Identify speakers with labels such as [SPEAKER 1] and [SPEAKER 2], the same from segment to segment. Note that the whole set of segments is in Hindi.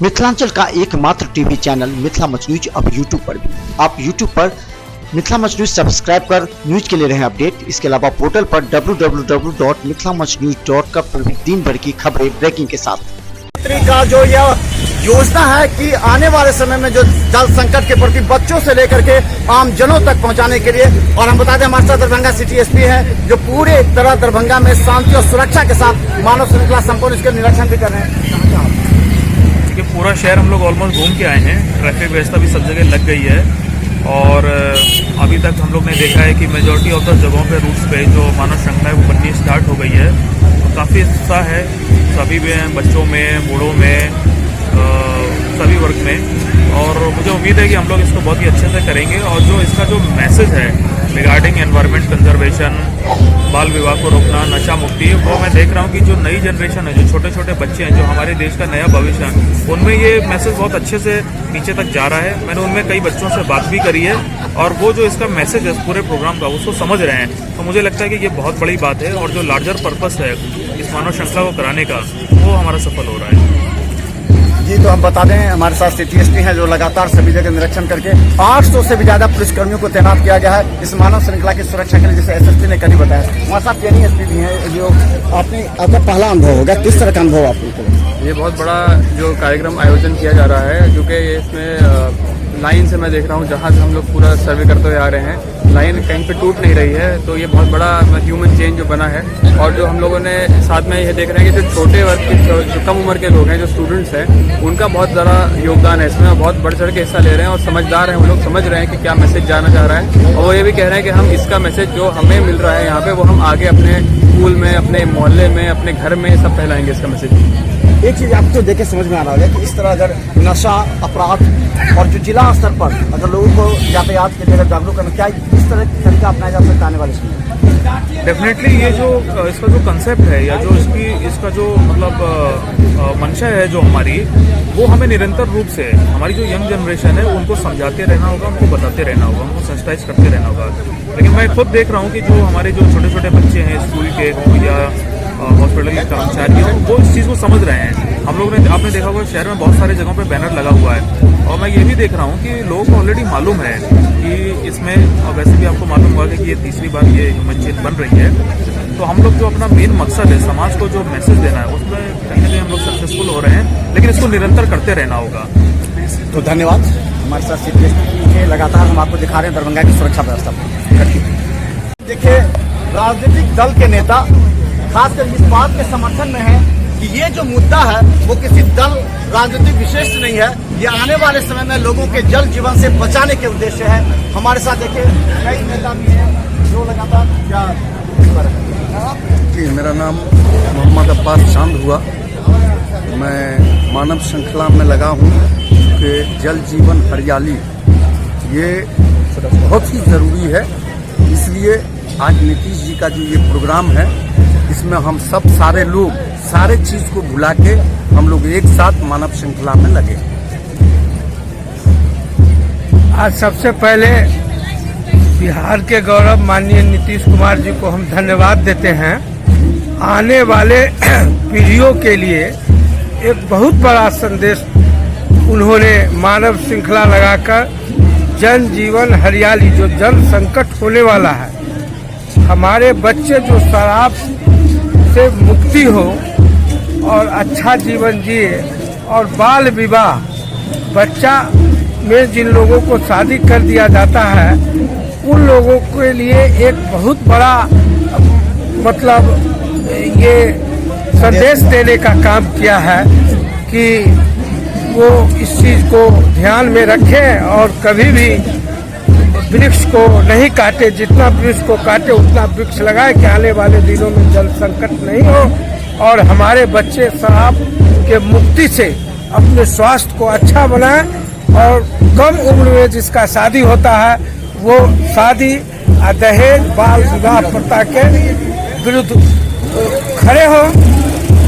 [SPEAKER 1] मिथिलांचल का एकमात्र TV channel Mithila much news अब यूट्यूब पर भी। आप यूट्यूब पर मिथिला मच न्यूज सब्सक्राइब कर न्यूज के लिए रहे अपडेट। इसके अलावा पोर्टल पर www.mithilamachnews.com पर भी दिन भर की खबरें ब्रेकिंग के साथ।
[SPEAKER 2] का जो यह योजना है कि आने वाले समय में जो जल संकट के प्रति बच्चों से लेकर के आम जनों तक पहुंचाने के लिए, और हम बता दें हमारे साथ दरभंगा सिटी एसपी है जो पूरे तरह दरभंगा में शांति और सुरक्षा के साथ मानव श्रृंखला संपूर्ण इसके निरीक्षण भी कर रहे हैं।
[SPEAKER 3] देखिए, पूरा शहर हम लोग ऑलमोस्ट घूम के आए हैं। ट्रैफिक व्यवस्था भी सब जगह लग गई है और अभी तक हम लोग ने देखा है कि मेजॉरिटी ऑफ द जगहों पे रूट्स पे जो मानव श्रृंखला है वो बननी स्टार्ट हो गई है। तो काफ़ी उत्साह है सभी में, बच्चों में, बूढ़ों में, सभी वर्ग में, और मुझे उम्मीद है कि हम लोग इसको बहुत ही अच्छे से करेंगे। और जो इसका जो मैसेज है रिगार्डिंग एनवायरनमेंट कंजर्वेशन, बाल विवाह को रोकना, नशा मुक्ति, वो मैं देख रहा हूँ कि जो नई जनरेशन है, जो छोटे छोटे बच्चे हैं, जो हमारे देश का नया भविष्य है, उनमें ये मैसेज बहुत अच्छे से नीचे तक जा रहा है। मैंने उनमें कई बच्चों से बात भी करी है और वो जो इसका मैसेज है पूरे प्रोग्राम का उसको समझ रहे हैं। तो मुझे लगता है कि ये बहुत बड़ी बात है और जो लार्जर पर्पस है इस मानव श्रृंखला को कराने का, वो हमारा सफल हो रहा है।
[SPEAKER 2] जी, तो हम बता दें हमारे साथ सिटी एसपी हैं जो लगातार सभी जगह निरीक्षण करके 800 से भी ज्यादा पुलिसकर्मियों को तैनात किया गया है इस मानव श्रृंखला की सुरक्षा के लिए, जैसे एसएसपी ने करीब बताया। हमारे साथ एसपी भी हैं जो आपका पहला अनुभव होगा, किस तरह का अनुभव आपको?
[SPEAKER 4] ये बहुत बड़ा जो कार्यक्रम आयोजन किया जा रहा है, जो कि इसमें लाइन से मैं देख रहा हूँ, जहाँ से हम लोग पूरा सर्वे करते हुए आ रहे हैं, लाइन कहीं पे टूट नहीं रही है। तो ये बहुत बड़ा ह्यूमन चेंज जो बना है। और जो हम लोगों ने साथ में ये देख रहे हैं कि जो छोटे वर्ग के, जो कम उम्र के लोग हैं, जो स्टूडेंट्स हैं, उनका बहुत ज़्यादा योगदान है इसमें, बहुत बढ़ चढ़ के हिस्सा ले रहे हैं और समझदार हैं। वो लोग समझ रहे हैं कि क्या मैसेज जाना चाह रहा है, और वो ये भी कह रहे हैं कि हम इसका मैसेज जो हमें मिल रहा है यहाँ पे, वो हम आगे अपने स्कूल में, अपने मोहल्ले में, अपने घर में सब फैलाएंगे इसका मैसेज।
[SPEAKER 2] एक चीज आपको देख के समझ में आ रहा है कि इस तरह अगर नशा, अपराध और जो जिला स्तर पर अगर लोगों को यातायात के लिए जागरूक करना, क्या इस तरह की तरीका अपनाया जा सकता है आने वाले समय?
[SPEAKER 3] डेफिनेटली ये जो इसका जो कंसेप्ट है या जो इसका जो मतलब मंशा है जो हमारी, वो हमें निरंतर रूप से हमारी जो यंग जनरेशन है उनको समझाते रहना होगा, उनको बताते रहना होगा, उनको सेंसिटाइज करते रहना होगा। लेकिन मैं खुद देख रहा हूँ कि जो हमारे जो छोटे छोटे बच्चे हैं, स्कूल के हों या हॉस्पिटल के कर्मचारी हो, वो इस चीज़ को समझ रहे हैं। हम लोग ने, आपने देखा होगा शहर में बहुत सारे जगहों पे बैनर लगा हुआ है, और मैं ये भी देख रहा हूँ कि लोगों को ऑलरेडी मालूम है कि इसमें, वैसे भी आपको मालूम होगा कि ये तीसरी बार ये ह्यूमन चेन बन रही है। तो हम लोग जो अपना मेन मकसद है समाज को जो मैसेज देना है, उसमें कहीं ना कहीं हम लोग सक्सेसफुल हो रहे हैं, लेकिन इसको निरंतर करते रहना होगा।
[SPEAKER 2] तो धन्यवाद। हमारे साथ सिटी एसपी के लगातार हम आपको दिखा रहे हैं दरभंगा की सुरक्षा व्यवस्था। देखिए, राजनीतिक दल के नेता खासकर इस बात के समर्थन में है कि ये जो मुद्दा है वो किसी दल राजनीतिक विशेष नहीं है, ये आने वाले समय में लोगों के जल जीवन से बचाने के उद्देश्य है। हमारे साथ देखिए कई नेता भी हैं जो लगातार
[SPEAKER 5] जी, मेरा नाम मोहम्मद अब्बास चांद हुआ। मैं मानव श्रृंखला में लगा हूँ कि जल जीवन हरियाली ये बहुत ही ज़रूरी है। इसलिए आज नीतीश जी का जो ये प्रोग्राम है, इसमें हम सब सारे लोग सारे चीज को भुला के हम लोग एक साथ मानव श्रृंखला में लगे।
[SPEAKER 6] आज सबसे पहले बिहार के गौरव माननीय नीतीश कुमार जी को हम धन्यवाद देते हैं। आने वाले पीढ़ियों के लिए एक बहुत बड़ा संदेश उन्होंने मानव श्रृंखला लगाकर जन जीवन हरियाली, जो जल संकट होने वाला है, हमारे बच्चे जो शराब से मुक्ति हो और अच्छा जीवन जिए, और बाल विवाह, बच्चा में जिन लोगों को शादी कर दिया जाता है उन लोगों के लिए एक बहुत बड़ा मतलब ये संदेश देने का काम किया है कि वो इस चीज को ध्यान में रखें और कभी भी वृक्ष को नहीं काटे, जितना वृक्ष को काटे उतना वृक्ष लगाए कि आने वाले दिनों में जल संकट नहीं हो और हमारे बच्चे शराब के मुक्ति से अपने स्वास्थ्य को अच्छा बनाएं, और कम उम्र में जिसका शादी होता है वो शादी दहेज बाल विवाह प्रथा के विरुद्ध खड़े हो।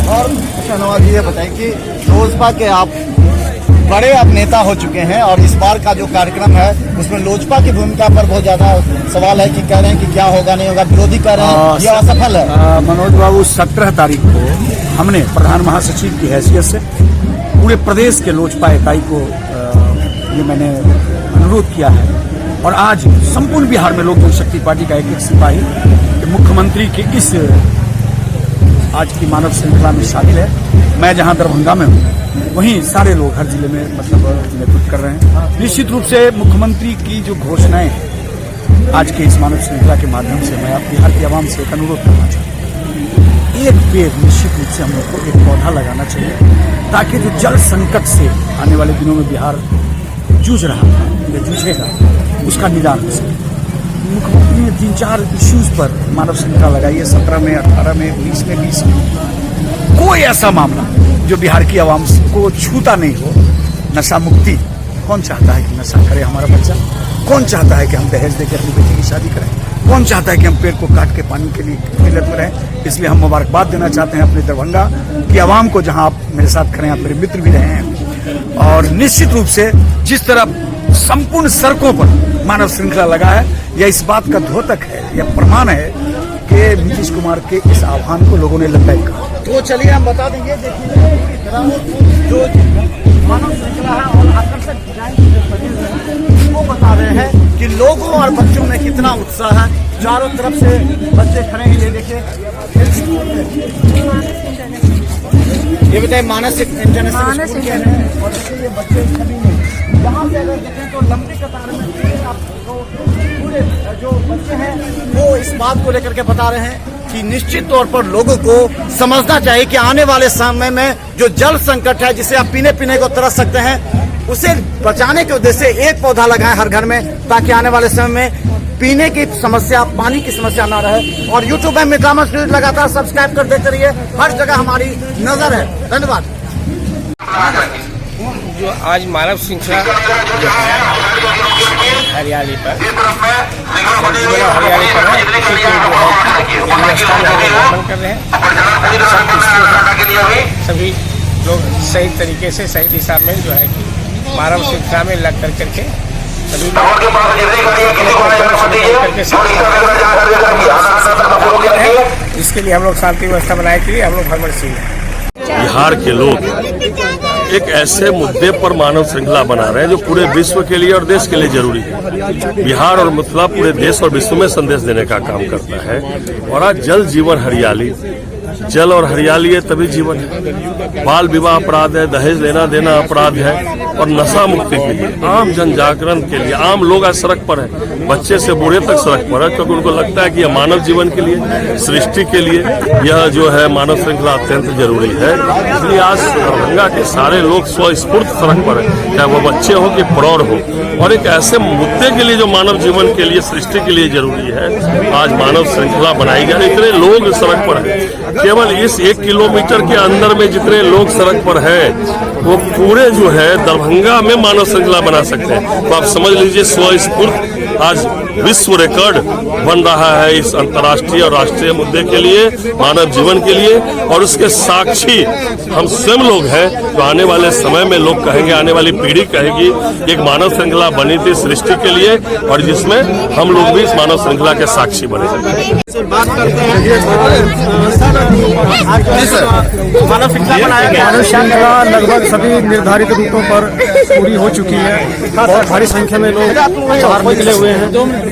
[SPEAKER 2] और नवाज जी ये बताएं कि लोजपा के आप बड़े अब नेता हो चुके हैं और इस बार का जो कार्यक्रम है उसमें लोजपा की भूमिका पर बहुत ज्यादा सवाल है कि कह रहे हैं कि क्या होगा नहीं होगा, विरोधी कह रहे हैं ये असफल है।
[SPEAKER 5] मनोज बाबू, 17 तारीख को हमने प्रधान महासचिव की हैसियत से पूरे प्रदेश के लोजपा इकाई को ये मैंने अनुरोध किया है। और आज संपूर्ण बिहार में लोक जनशक्ति पार्टी का एक सिपाही मुख्यमंत्री के इस आज की मानव श्रृंखला में शामिल है। मैं जहां दरभंगा में हूं वहीं सारे लोग हर जिले में नेतृत्व कर रहे हैं। निश्चित रूप से मुख्यमंत्री की जो घोषणाएं आज के इस मानव श्रृंखला के माध्यम से मैं बिहार की आवाम से एक अनुरोध करना चाहता हूँ। एक पेड़ निश्चित रूप से हम लोग को एक पौधा लगाना चाहिए ताकि जो जल संकट से आने वाले दिनों में बिहार जूझ रहा था या जूझेगा उसका निदान हो सके। मुख्यमंत्री ने 3-4 इश्यूज पर मानव श्रृंखला लगाई है, 17 में, 18 में, 19 में, 20 में। कोई ऐसा मामला जो बिहार की आवाम को छूता नहीं हो। नशा मुक्ति, कौन चाहता है कि नशा करे हमारा बच्चा? कौन चाहता है कि हम दहेज देकर अपनी बेटी की शादी करें? कौन चाहता है कि हम पेड़ को काट के पानी के लिए किल्लत में रहें? इसलिए हम मुबारकबाद देना चाहते हैं अपने दरभंगा की आवाम को, जहां आप मेरे साथ खड़े हैं, आप मेरे मित्र भी रहे हैं। और निश्चित रूप से जिस तरह संपूर्ण सड़कों पर मानव श्रृंखला लगा है, यह इस बात का द्योतक है, यह प्रमाण है कि नीतीश कुमार के इस आह्वान को लोगों ने लब्बैक कहा। तो चलिए हम बता देंगे, देखिए जो मानव श्रृंखला है और आकर्षक डिजाइन वो बता रहे हैं कि लोगों और बच्चों में कितना उत्साह है। चारों तरफ से बच्चे खड़े हैं, ये देखिए। ये बताइए मानस इंटरनेशनल स्कूल के हैं और देखिए ये बच्चे सभी ने यहाँ से अगर देखें तो लंबी कतार में पूरे जो बच्चे हैं वो इस बात को लेकर के बता रहे हैं कि निश्चित तौर पर लोगों को समझना चाहिए कि आने वाले समय में जो जल संकट है, जिसे आप पीने को तरस सकते हैं, उसे बचाने के उद्देश्य से एक पौधा लगाएं हर घर में, ताकि आने वाले समय में पीने की समस्या, पानी की समस्या ना रहे। और यूट्यूब में मिथलामच न्यूज लगातार सब्सक्राइब कर देते रहिए, हर जगह हमारी नजर है। धन्यवाद।
[SPEAKER 7] जो आज मानव श्रृंखला हरियाली पर हरियाली पर कर रहे हैं, सभी लोग सही तरीके से सही दिशा में जो है कि मानव श्रृंखला में लग कर करके सभी लोग इसके लिए हम लोग शांति व्यवस्था बनाए के लिए हम लोग हरमनसील हैं।
[SPEAKER 8] बिहार के लोग एक ऐसे मुद्दे पर मानव श्रृंखला बना रहे हैं जो पूरे विश्व के लिए और देश के लिए जरूरी है। बिहार और मिथिला पूरे देश और विश्व में संदेश देने का काम करता है। और आज जल जीवन हरियाली, जल और हरियाली है तभी जीवन है। बाल विवाह अपराध है, दहेज लेना देना अपराध है। और नशा मुक्ति के लिए, आम जन जागरण के लिए आम लोग आज सड़क पर है, बच्चे से बूढ़े तक सड़क पर है, क्योंकि उनको लगता है कि यह मानव जीवन के लिए, सृष्टि के लिए यह जो है मानव श्रृंखला अत्यंत जरूरी है। इसलिए आज दरभंगा के सारे लोग स्वस्फूर्त सड़क पर है, चाहे वो बच्चे हो कि प्रौढ़ हो। और एक ऐसे मुद्दे के लिए जो मानव जीवन के लिए, सृष्टि के लिए जरूरी है, आज मानव श्रृंखला बनाई जा रही है। इतने लोग सड़क पर है, केवल इस 1 किलोमीटर के अंदर में जितने लोग सड़क पर है वो पूरे जो है दरभंगा में मानव श्रृंखला बना सकते हैं। तो आप समझ लीजिए स्वस्फूर्त आज विश्व रिकॉर्ड बन रहा है इस अंतर्राष्ट्रीय और राष्ट्रीय मुद्दे के लिए, मानव जीवन के लिए। और उसके साक्षी हम स्वयं लोग हैं। तो आने वाले समय में लोग कहेंगे, आने वाली पीढ़ी कहेगी एक मानव श्रृंखला बनी थी सृष्टि के लिए, और जिसमें हम लोग भी इस मानव श्रृंखला के साक्षी बने।
[SPEAKER 2] बात करते हैं मानव श्रृंखला बनाया गया।
[SPEAKER 9] मानव श्रृंखला लगभग सभी निर्धारित रूटों पर पूरी हो चुकी है। बहुत भारी संख्या में लोग बाहर निकले हुए हैं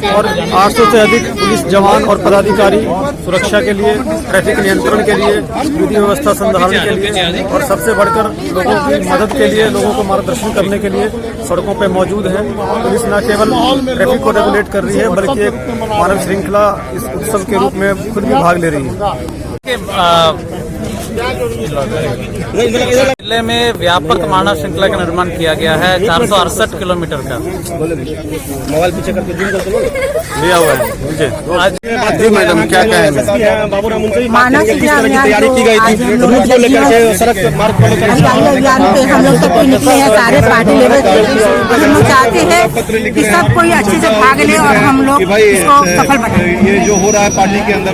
[SPEAKER 9] और 800 से अधिक पुलिस जवान और पदाधिकारी सुरक्षा के लिए, ट्रैफिक नियंत्रण के लिए, विधि व्यवस्था संधारण के लिए और सबसे बढ़कर लोगों की मदद के लिए, लोगों को मार्गदर्शन करने के लिए सड़कों पर मौजूद है। पुलिस न केवल ट्रैफिक को रेगुलेट कर रही है बल्कि एक मानव श्रृंखला इस उत्सव के रूप में खुद भी भाग ले रही है।
[SPEAKER 10] जिले में व्यापक मानव श्रृंखला का निर्माण किया गया है 468 किलोमीटर का।
[SPEAKER 2] मोबाइल पीछे करके
[SPEAKER 9] लिया हुआ है।
[SPEAKER 10] आज
[SPEAKER 9] जी मैडम क्या कहेंगे?
[SPEAKER 11] मानव श्रृंखला
[SPEAKER 2] तैयारी की गई थी, रूट को लेकर के सड़क मार्ग पर
[SPEAKER 11] अभियान पे हम लोग सब कोई निकले हैं, सारे पार्टी लेवल पे। हम लोग चाहते हैं कि सब कोई अच्छे से भाग ले और हम लोग इसको सफल बनाए।
[SPEAKER 2] ये जो हो रहा है पार्टी के अंदर